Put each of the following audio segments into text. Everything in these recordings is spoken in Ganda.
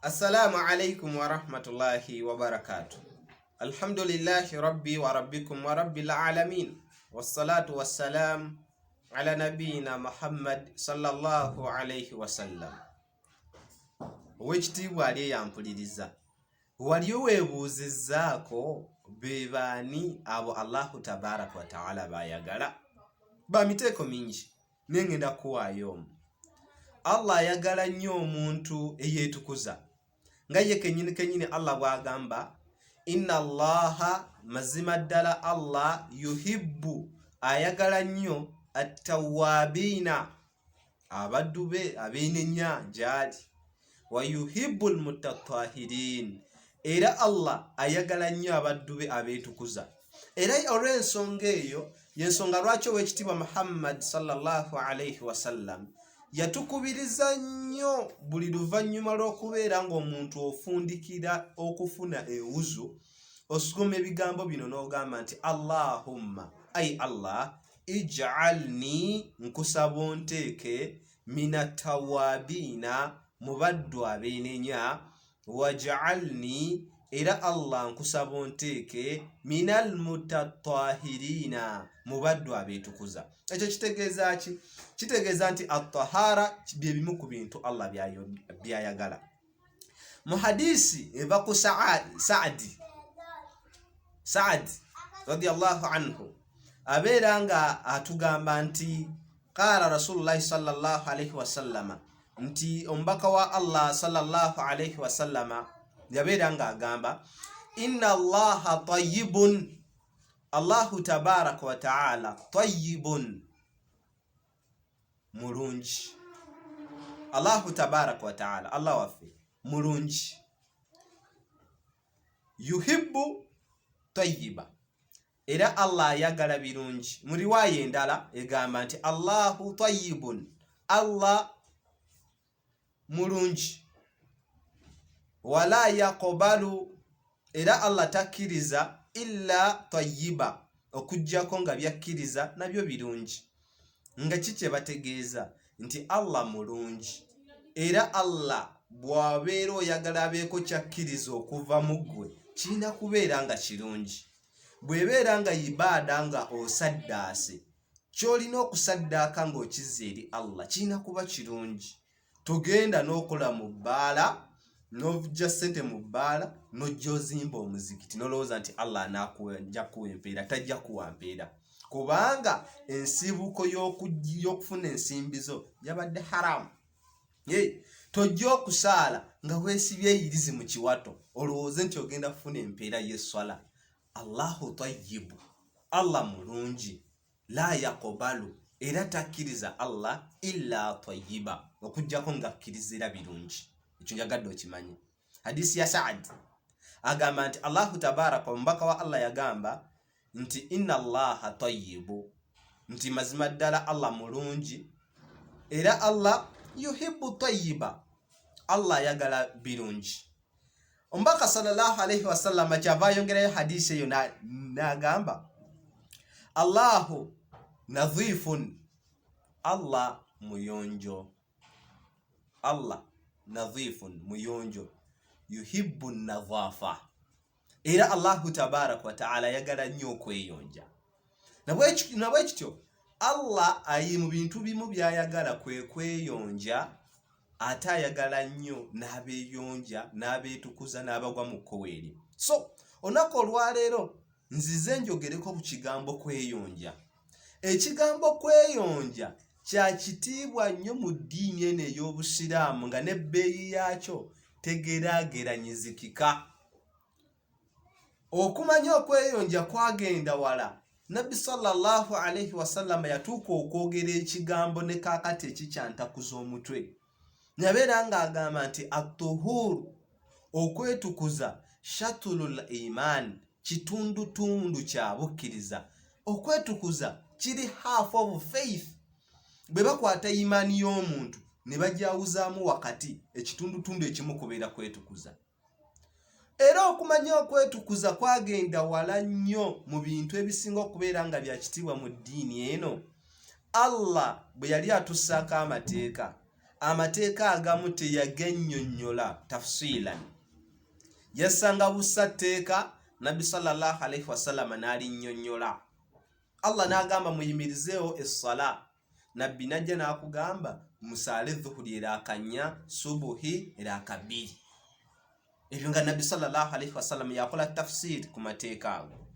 Assalamu alaikum wa rahmatullahi wa barakatuh. Alhamdulillahi rabbi wa rabbikum wa rabbil alamin. Wassalatu wassalam ala nabiyina Muhammad sallallahu alayhi wa sallam. Owekitiibwa ali eyampuliriza, wali weebuuzizzaako bebaani abo Allahu tabaraka wa ta'ala bayagala? Bamiteeko mingi naye ngenda kuwaayo omu. Allah ayagala nnyo omuntu eyeetukuza nga ye kenyini Allah bwagamba, inna Allaha, mazima ddala Allah, yuhibbu, ayagala nnyo at-tawwabina, abaddu be abeenenya gyali, wa yuhibbu al-mutatahhirin, era Allah ayagala nnyo abaddu be abeetukuza. Era olw'ensonga eyo yensonga lwaki owekitiibwa Muhammad sallallahu alayhi wa sallam yatukubiriza nnyo buli luvannyuma lw'okubeera ng'omuntu ofundikira okufuna ewuzu, osoma ebigambo bino n'ogamba nti Allahumma, ay Allah, ij'alni, nkusaba onteeke, minatawabiina, mu baddu abeenenya, waj'alni, era Allah nkusaba onteeke, minal mutatahhirina, mu baddu abeetukuza. Ekyo kitegeeza ki? Kitegeeza nti at-tahara bye bimu ku bintu Allah byayagala. Mu hadisi eva ku Saad radiyallahu anhu abeera nga atugamba nti qala Rasulullah sallallahu alayhi wa sallama, nti omubaka wa Allah sallallahu alayhi wa sallama yabeera nga agamba, inna Allaha tayyibun, Allahu tabaraka wa ta'ala tayyibun, mulungi. Allahu tabaraka wa ta'ala, Allah waffe mulungi. Yuhibbu tayyiba, era Allah ayagala birungi. Mu riwaaya endala egamba nti Allahu tayyibun, Allah mulungi. Wala yaqbalu, era Allah takkiriza illa tayyiba, okujjako nga byakkiriza nabyo birungi. Nga kikye bategeeza nti Allah mulungi, era Allah bw'abeera oyagala abeeko kyakkiriza okuva mu ggwe, kirina kubeera nga kirungi. Bw'ebeera nga ibaada nga osaddaase, ky'olina okusaddaaka ng'okizza eri Allah kirina kuba kirungi. Togenda n'okola mu bbaala, n'ovujja ssente mu bbaala, n'ojja ozimba omuzikiti n'olowooza nti Allah anaakuja kuwa empeera. Tajja kuwa mpeera, kubanga ensibuko y'okufuna ensimbizo yabadde haramu. Tojja okusaala nga weesibye eyirizi mu kiwato olowooze nti ogenda kufuna empeera y'esswala. Allahu tayyibu, Allah mulungi. La yaqbalu, era takkiriza Allah illa tayyiba, okujjako nga akkirizira birungi. Ekyo njagadde okimanye. Hadisi ya Saad agamba nti Allahu tabaraka, omubaka wa Allah yagamba nti inna Allaha tayyibu, nti mazima ddala Allah mulungi, era Allah yuhibbu tayyiba, Allah ayagala birungi. Omubaka sallallahu alayhi wa sallam kyava ayongerayo hadisi eyo n'agamba Allahu nadhifun, Allah muyonjo. Allah nadhifun, muyonjo. Yuhibbu nadhafa, era Allahu tabaraka wa ta'ala ayagala nnyo okweyonja. Nabwekityo Allah ayi mu bintu bimu byayagala kwe kweyonja, ate ayagala nnyo n'abeeyonja, n'abeetukuza, n'abagwa mu kkowe eryo. So olunaku olwaleero nzize njogereko ku kigambo kweyonja. Ekigambo kweyonja kya kitiibwa nnyo mu ddiini eno ey'Obusiraamu, nga n'ebbeeyi yaakyo tegeraageranyizikika. Okumanya okweyonja kwagenda wala. Nabbi sallallahu alayhi wa sallam yatuuka okwogera ekigambo ne kaakati ekikyantakuza omutwe. Yabeera ng'agamba nti at-tuhuru, okwetukuza, shatrul iman, kitundutundu kya bukkiriza. Okwetukuza kiri half of faith. Bwe bakwata imaani y'omuntu ne bajawuzaamu wakati, ekitundutundu ekimu kubeera kwetukuza. Era okumanya okwetukuza kwagenda wala nnyo mu bintu ebisinga okubeera nga bya kitiibwa mu ddiini eno. Allah bwe yali atussaako amateeka, amateeka agamu teyagennyonnyola tafsilan, yasanga busa tteeka nabbi sallallahu alaihi wasallam n'alinnyonnyola. Allah n'agamba muyimirizeewo essala, nabbi najja n'akugamba musaale dhuhuri erakanya, subuhi erakabiri. Ebyo nga nabbi sallallahu alaihi wasallam yakola tafsiri ku mateeka ago,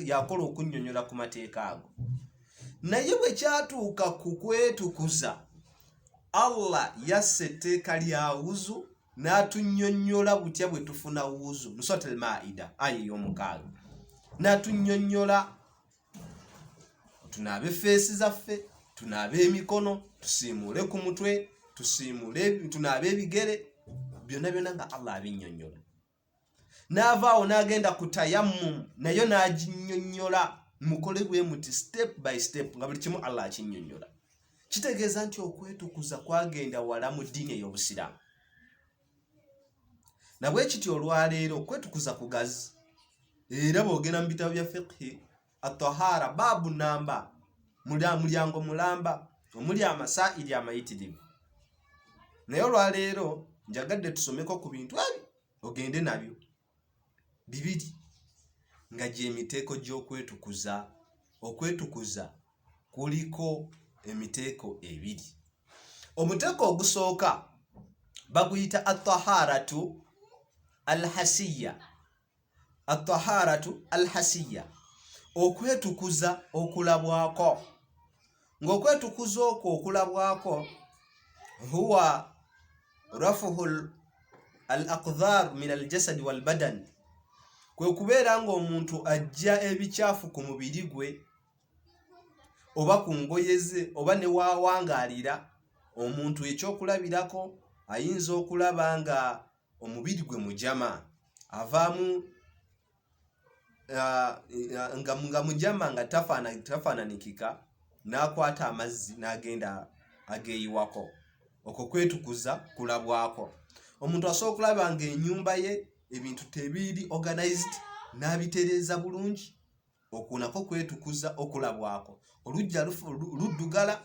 yakola okunnyonnyola ku mateeka ago. Naye bwe kyatuuka ku kwetukuza, Allah yasse etteeka lya wuzu n'atunnyonnyola butya bwe tufuna wuzu mu Surat al-Maida aya ey'omukaaga. N'atunnyonnyola tunaabe feesi zaffe, tunaabe emikono, tusiimuule ku mutwe, tunaabe ebigere, byonna byonna nga Allah abinnyonnyola. N'avaawo n'agenda ku tayammum, nayo n'aginnyonnyola mukole bwe muti step by step, nga buli kimu Allah akinnyonnyola. Kitegeeza nti okwetukuza kwagenda wala mu ddiini ey'Obusiraamu. Nabwe kityo olwaleero okwetukuza kugazi, era bw'ogenda mu bitabo bya fiqhi at-tahara baabu namba mulyango mulamba omuli amasaili amayitirivu. Naye olwaleero njagadde tusomeko ku bintu ebyo ogende nabyo bibiri, nga gy'emiteeko gy'okwetukuza. Okwetukuza kuliko emiteeko ebiri. Omuteeko ogusooka baguyita at-taharatu al-hasiyya. At-taharatu al-hasiyya, okwetukuza okulabwako. Ng'okwetukuza okwo okulabwako huwa rafuhu al-aqdhar min al-jasad wal-badan, kwe kubeera ng'omuntu ajja ebicaafu ku mubiri gwe oba ku ngoye ze oba ne waawangaalira. Omuntu ekyokulabirako ayinza okulaba nga omubiri gwe mujama, avaamu nga mujama nga tafaananikika, n'akwata amazzi n'agenda ageeyiwako. Okwo kwetukuza kulabwako. Omuntu asobola okulaba nga ennyumba ye ebintu tebiri organized, n'abitereeza bulungi. Okwo nako kwetukuza okulabwako. Olujja luddugala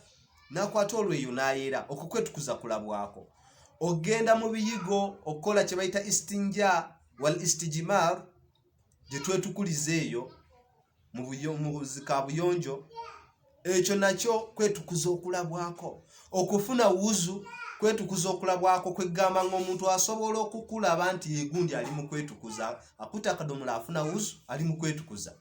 n'akwata olweyo n'ayera. Okwo kwetukuza kulabwako. Ogenda mu biyigo okukola kye bayita istinja wal istijmar, gye twetukuliza eyo mu zika buyonjo, ekyo nakyo kwetukuza okulabwako. Okufuna wuzu kwetukuza okulabwako, kwegamba ng'omuntu asobola okukulaba nti egundi ali mu kwetukuza, akuta akadomola afuna wuzu ali mu kwetukuza.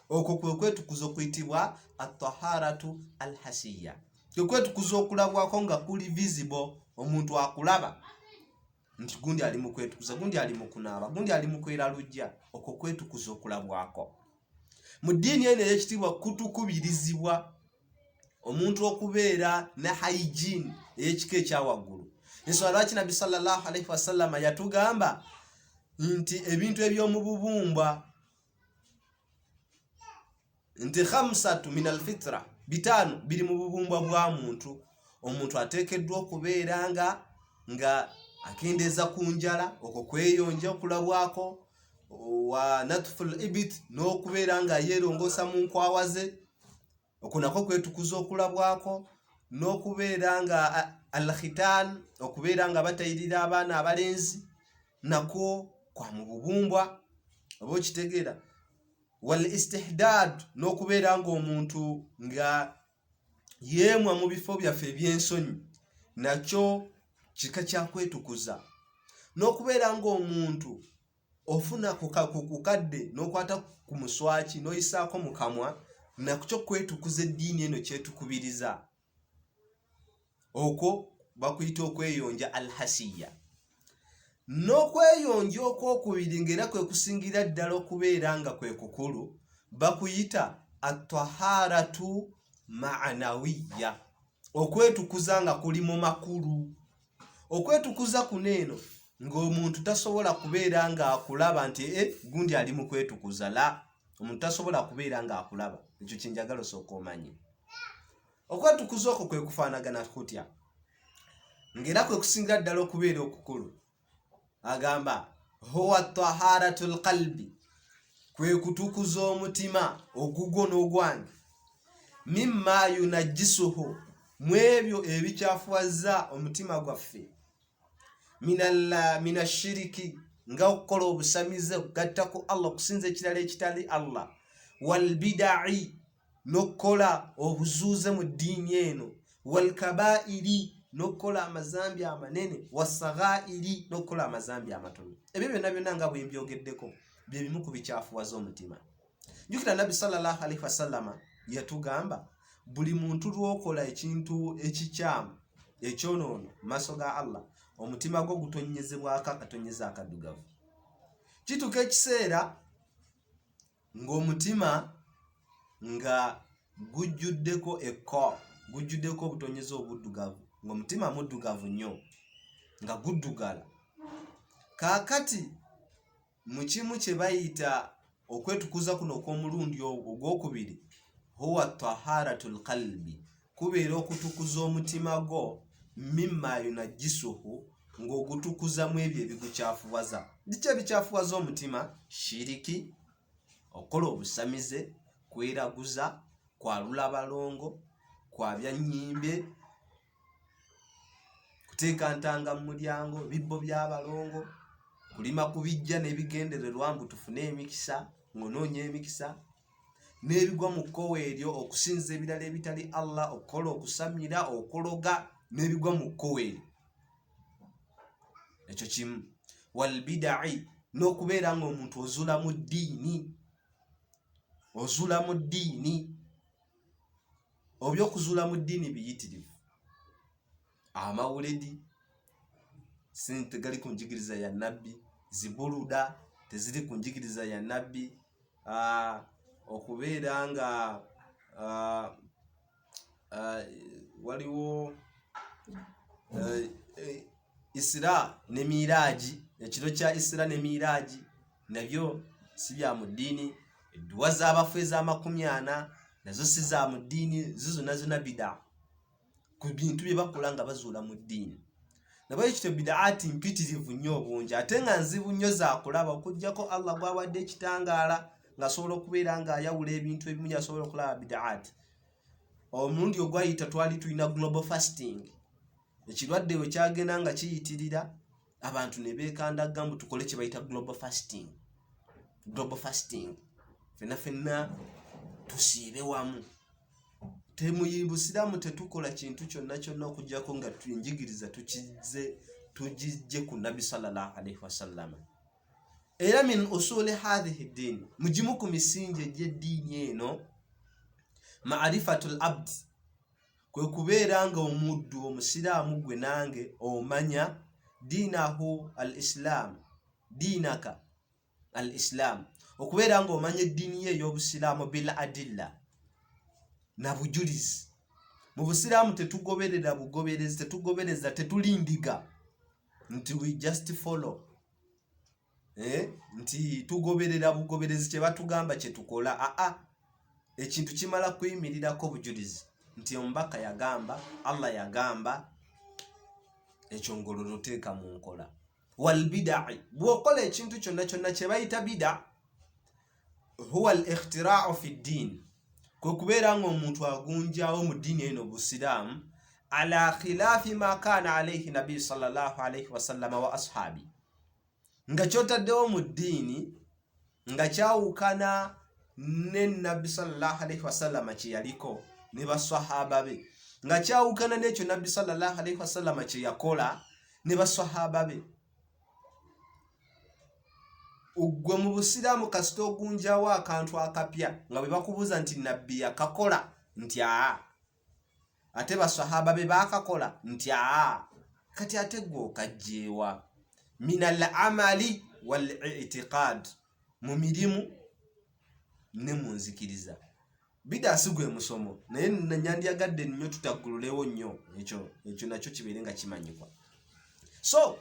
Okwo kwe kwetukuza okuyitibwa at-taharatu al-hasiyya. Kwe kwetukuza okulabwako nga kuli visible, omuntu akulaba nti gundi ali mu kwetukuza, gundi ali mu kunaaba, gundi ali mu kwera lujja. Okwo kwetukuza okulabwako. Mu ddiini eno ey'ekitiibwa kutukubirizibwa omuntu okubeera ne hygiene ey'ekika ekyawaggulu. Ensonga lwaki nabbi sallallahu alaihi wasallam yatugamba nti ebintu eby'omu bubumbwa nti khamsatu min al-fitra, bitano biri mu bubumbwa bwa muntu. Omuntu ateekeddwa okubeera nga akendeeza ku njala, okwo kweyonja okulabwako, wa natful ibit, n'okubeera nga yeerongoosa mu nkwawa ze. Okwo nako kwetukuza okulabwako. N'okubeera nga al-khitan, okubeera nga batayirira abaana abalenzi, nako kwa mu bubumbwa. Oba okitegeera. Wal istihdad, n'okubeera ng'omuntu nga yeemwa mu bifo byaffe eby'ensonyi, nakyo kika kya kwetukuza. N'okubeera ng'omuntu ofuna ku kadde n'okwata ku muswaki n'oyisaako mu kamwa, nakyo kwetukuza eddiini eno kyetukubiriza. Okwo bakuyita okweyonja al-hasiyya. N'okweyonja okwokubiri ng'era kwe kusingira ddala okubeera nga kwe kukulu, bakuyita at-taharatu ma'nawiyya. Okwetukuza nga kuli mu makulu. Okwetukuza kuno eno ng'omuntu tasobola kubeera nga akulaba nti gundi ali mu kwetukuza. La, omuntu tasobola kubeera nga akulaba. Ekyo kinjagala osooka omanye. Okwetukuza okwo kwe kufaanagana kutya, ng'era kwe kusingira ddala okubeera okukulu. Agamba huwa taharatul qalbi, kwe kutukuza omutima ogugwo n'ogwange, mimma yunajjisuhu, mwebyo ebikyafuwaza omutima gwaffe minashiriki nga okukola obusamize okugatta ku Allah okusinza ekirala ekitali Allah walbida'i n'okukola obuzuuze mu ddiini eno walkabairi n'okukola amazambi amanene wasaghairi n'okukola amazambi amatono ebyo byonna byonna nga bwe mbyogeddeko bye bimu ku bikyafuwaza omutima. Jjukira Nabbi sallallahu alaihi wasallama yatugamba buli muntu lw'okola ekintu ekikyamu ekyonoono mu maaso ga Allah omutima gwo gutonyezebwako akatonyeza akaddugavu. Kituuka ekiseera ng'omutima nga gujjuddeko gujjuddeko obutonyeza obuddugavu ng'omutima muddugavu nnyo nga guddugala. Kaakati mu kimu kye bayita okwetukuza kuno okw'omulundi ogwokubiri huwa taharatul qalbi, kubeera okutukuza omutima gwo mimma yunajjisuhu ng'ogutukuzamu ebyo ebigukyafuwaza. Biki ebikyafuwaza omutima? Shiriki, okukola obusamize, kweraguza, kwalula balongo, kwabya nnyimbe, kuteeka ntanga mu mulyango, bibbo by'abalongo, kulima ku bijja n'ebigendererwa mbu tufune emikisa, ng'onoonya emikisa, n'ebigwa mu kkowe eryo okusinza ebirala ebitali Allah, okukola okusamira, okologa n'ebigwa mu kkowe eryo. Ekyo kimu. Walbida'i, n'okubeera ng'omuntu ozula mu ddiini. Ozula mu ddiini. Oby'okuzuula mu ddiini biyitirivu. Amawuledi tegali ku njigiriza ya Nabbi, zibuluda teziri ku njigiriza ya Nabbi, okubeera nga waliwo Isra ne Miraji, ekiro kya Isra ne Miraji nabyo si bya mu ddiini. Edduwa z'abafu eza40 nazo si za mu ddiini, zo zonna bida ku bintu bye bakola nga bazuula mu ddiini. Nabo ekyo bidaati mpitirivu nnyo obungi ate nga nzibu nnyo zaakulaba okuggyako Allah gwawadde ekitangaala ng'asobola okubeera ng'ayawula ebintu ebimu asobola okulaba bidaati. Omulundi ogwayita twali tulina global fasting. Ekirwadde bwe kyagenda nga kiyitirira abantu ne beekandaga mbu tukole kye bayita global fasting. Global fasting fenna tusiibe wamu. Busiraamu tetukola kintu kyonna okuggyako nga enjigiriza tugijje ku Nabbi sallallahu alaihi wasallama. Era min usuli hadhihi ddiini, mugimu ku misingi egy'eddiini eno, ma'rifatul abd, kwe kubeera nga omuddu omusiraamu gwe nange omanya diinahu al-islam, diinaka al-islam, okubeera nga omanya eddiini ye ey'obusiraamu bil adilla na bujulizi. Mu busiraamu tetugoberera bugoberezi, tetugobereza, tetulindiga nti we just follow, nti tugoberera bugoberezi kye batugamba kye tukola. Ekintu kimala kuyimirirako bujulizi nti omubaka yagamba, Allah yagamba, ekyo ngololo teeka mu nkola. Walbida'i, bw'okola ekintu kyonna kye bayita bida, huwa al-ikhtira'u fi ddiin, kwe kubeera ng'omuntu agunjawo mu ddiini eno busiraamu ala khilaafi ma kaana alayhi Nabbi sallallahu alaihi wasallama wa ashaabi, nga kyotaddewo mu ddiini nga kyawukana ne Nabbi sallallahu alaihi wasallama kye yaliko ne basahaba be, nga kyawukana n'ekyo Nabbi sallallahu alaihi wasallama kye yakola ne basahaba be. Ugwe mu busiraamu kasita ogunjawo akantu akapya nga bwe bakubuuza nti Nabbi yakakola nti ate basahaba be bakakola nti kati ate gwe okajjeewa minal amali wal i'tiqad, mu mirimu ne mu nzikiriza. Bida si gwe musomo, naye nandyagadde nnyo tutaggululewo nnyo ekyo nakyo kibeere nga kimanyikwa. So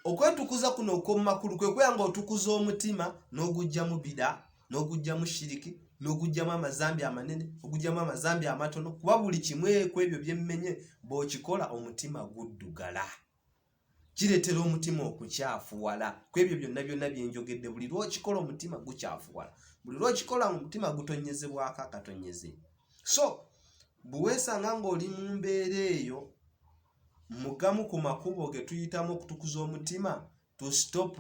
okwetukuza kuno okw'omumakulu kwe kweyanga otukuza omutima n'ogujjamu bida, n'ogujjamu shiriki, n'ogujjamu amazambi amanene, ogujjamu amazambi amatono, kuba buli kimu ku ebyo byemmenye bw'okikola omutima guddugala. Kireetera omutima okukyafuwala. Ku ebyo byonna bye njogedde, buli lw'okikola omutima gukyafuwala, buli lw'okikola omutima gutonyezebwako akatonyeze. So buweesanga ng'oli mu mbeera eyo mugamu ku makubo ge tuyitamu okutukuza omutima to stop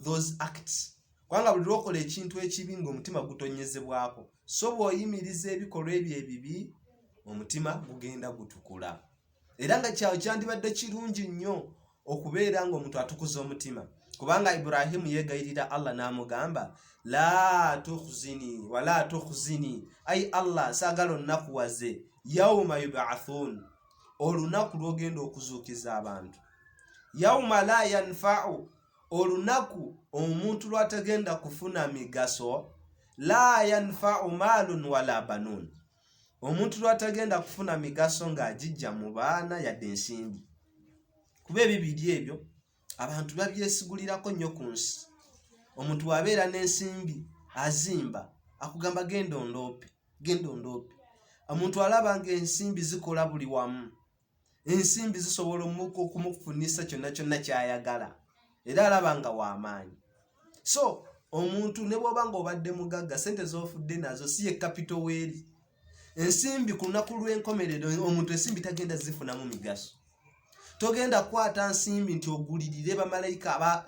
those acts. Kubanga buli lwokola ekintu ekibi ng'omutima gutonyezebwako, so bw'oyimiriza ebikolwa ebyo ebibi omutima gugenda gutukula. Era nga kyawe kyandibadde kirungi nnyo okubeera ng'omuntu atukuza omutima, kubanga Ibrahimu yeegayirira Allah n'amugamba la tukhzini wala tukhzini, ayi Allah saagala onnakuwaze yawma yub'athun, olunaku lw'ogenda okuzuukiza abantu. Yawma la yanfa'u, olunaku omuntu lw'atagenda kufuna migaso. La yanfa'u maalun wala banun, omuntu lw'atagenda kufuna migaso ng'agijja mu baana yadde ensimbi. Kuba ebibiri ebyo abantu babyesigulirako nnyo ku nsi. Omuntu wabeera n'ensimbi azimba akugamba genda ondoope. Omuntu alaba ng'ensimbi zikola buli wamu, ensimbi zisobola okumufunisa kyonna kyonna ky'ayagala, era alaba nga w'amaanyi. So omuntu ne bw'oba ng'obadde mugagga, sente z'ofudde nazo si ye capital weeri. Ensimbi ku lunaku lw'enkomerero omuntu ensimbi tagenda zifunamu migaso. Togenda kwata nsimbi nti ogulirire bamalayika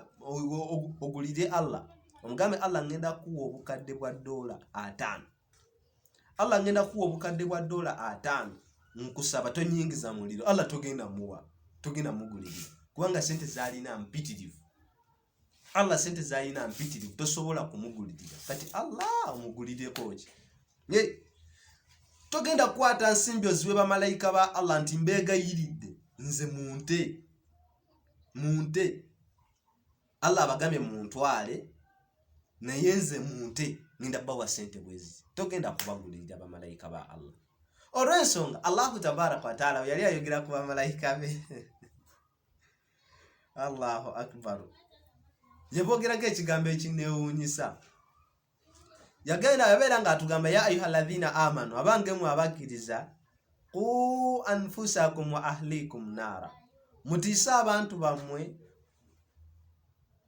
ogulirire Allah. Omugambe Allah ngenda kuwa obukadde bwa $5. Allah ngenda kuwa obukadde bwa $5 nkusaba tonyingiza muliro. Allah togenda muwa, togenda mugulirira, kubanga sente zalina mpitirivu. Allah sente zalina mpitirivu, tosobola kumugulirira. Kati Allah omugulirireko ki? Togenda kwata nsimbi oziwe bamalayika ba Allah nti mbeegayiridde nze munte. Allah abagambye muntwale, naye nze munte ngenda bawa sente bwezi. Togenda kubagulirira bamalayika ba Allah. Olw'ensonga Allahu tabaraka wa taala yali ayogera ku bamalayika be Allahu akbar, yebogerako ekigambo ekineewuunyisa. Yabeera ng'atugamba ya ayyuhalladhina amanu, abange mwe abakkiriza, qu anfusakum wa ahlikum naara, mutiise abantu bammwe,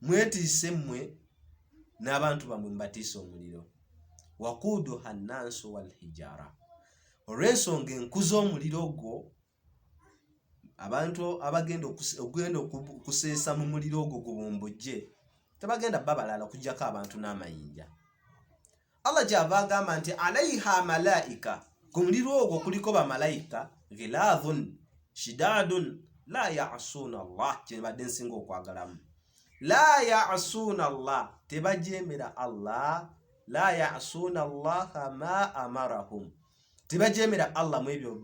mwetiise mmwe n'abantu bammwe mbatiise omuliro. Waquduha nnaasu wal hijara, olw'ensonga enkuza omuliro gwo, abantu abagenda okuseesa mu muliro ogwo gubumbujje tebagenda babalala okuggyako abantu n'amayinja. Allah kyava agamba nti alaiha malaika, ku muliro ogwo kuliko bamalayika, ghiladhun shidadun la ya'suuna Allah, kyebadde nsinga okwagalamu. La ya'suuna Allah, tebajeemera Allah. La ya'suuna Allah ma amarahum, tebajeemera Allah mu ebyo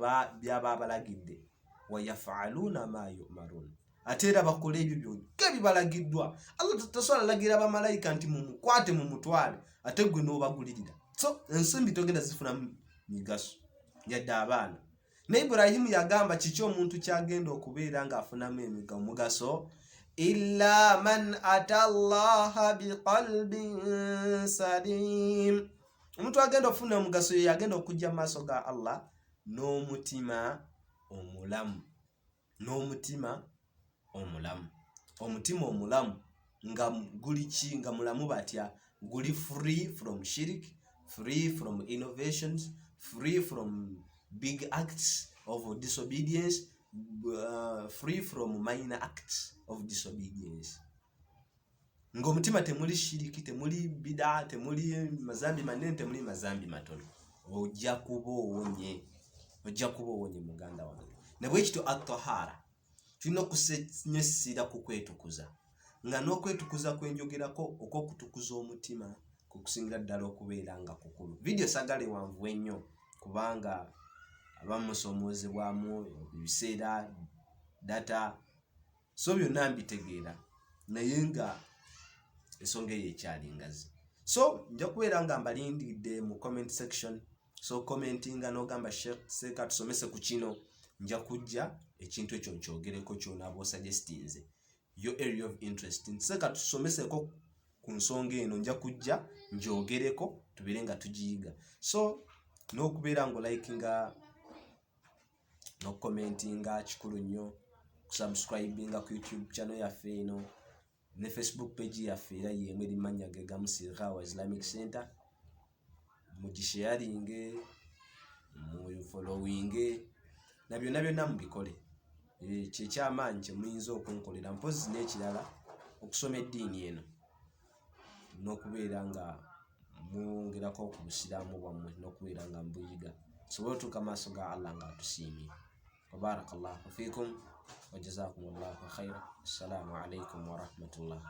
byaba balagidde. Wa yaf'aluuna ma yu'marun, ate era bakola ebyo byonna bibalagiddwa. Allah tasobola lagira bamalayika nti mumukwate mumutwale ate gwe n'obagulirira. So ensimbi togenda zifuna migaso yadde abaana. Ne Ibrahimu yagamba kiki omuntu kyagenda okubeera ng'afunamu omugaso? Illa man ata Allaha biqalbin salim, omuntu agenda okufuna omugaso ye agenda okujja mu maaso ga Allah n'omutima omulamu. Omutima omulamu nga guli ki? Nga mulamu batya? Guli free from shirk, free from innovations, free from big acts of disobedience, free from minor acts of disobedience. Ng'omutima temuli shiriki, temuli bida, temuli mazambi manene, temuli mazambi matono, ojja kuba owonye muganda wange. Ne bwe kityo at-tahara tulina okusenyesira ku kwetukuza, nga n'okwetukuza kwenjogerako okw'okutukuza omutima kukusingira ddala okubeera nga kukulu. Video sagala ewanvu ennyo kubanga abamusomoozebwamu ebiseera data, so byonna mbitegeera, naye nga ensonga eyo ekyali ngazi. So nja kubeera nga mbalindidde mu comment section. So commentinga n'ogamba seeka tusomese ku kino, nja kujja ekintu ekyo nkyogereko ky'onaaba osuggestinze your area of interest. Seeka tusomeseko ku nsonga eno, nja kujja njogereko tubeere nga tugiyiga. So n'okubeera ng'olikinga n'okukomentinga kikulu nnyo, kusubscribinga ku YouTube channel yaffe eno ne Facebook page yaffe era yemwe erinnya ge gamu Sirghawa Islamic Center. Mugisharinge mu following nabyo byonna mubikole. Kyekyamaanyi kye muyinza okunkolera, mpozi n'ekirala okusoma eddiini eno n'okubeera nga mwongerako ku busiraamu bwammwe n'okubeera nga mbuyiga tusobole otuuka maaso ga Allah nga atusiimye. Barakallahu fiikum wa jazakumullahu khaira. Assalamu alaikum wa rahmatullah.